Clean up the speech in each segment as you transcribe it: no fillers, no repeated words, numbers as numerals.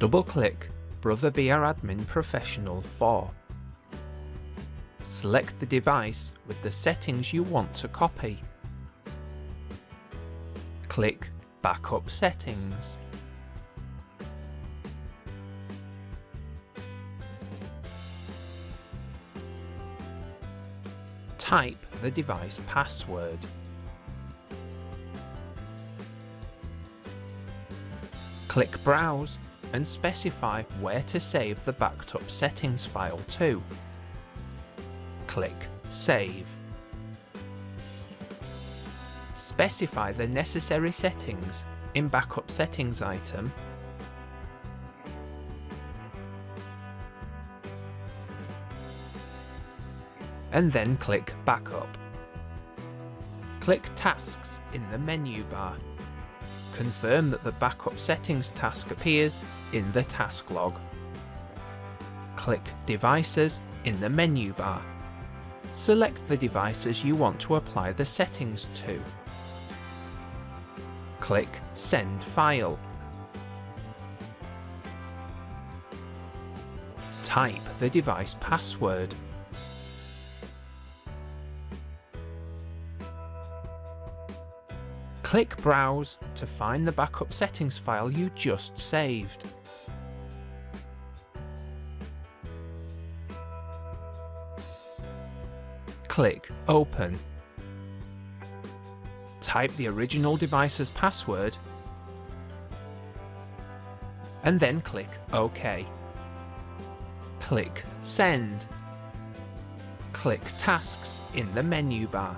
Double-click BRAdmin Professional 4. Select the device with the settings you want to copy. Click Backup Settings. Type the device password. Click Browse and specify where to save the backed up settings file to. Click Save. Specify the necessary settings in Backup Settings item and then click Backup. Click Tasks in the menu bar. Confirm that the Backup Settings task appears in the task log. Click Devices in the menu bar. Select the devices you want to apply the settings to. Click Send File. Type the device password. Click Browse to find the backup settings file you just saved. Click Open. Type the original device's password and then click OK. Click Send. Click Tasks in the menu bar.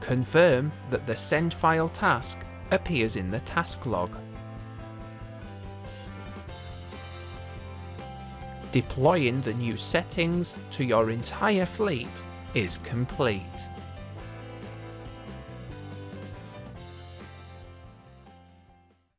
Confirm that the Send File task appears in the task log. Deploying the new settings to your entire fleet is complete.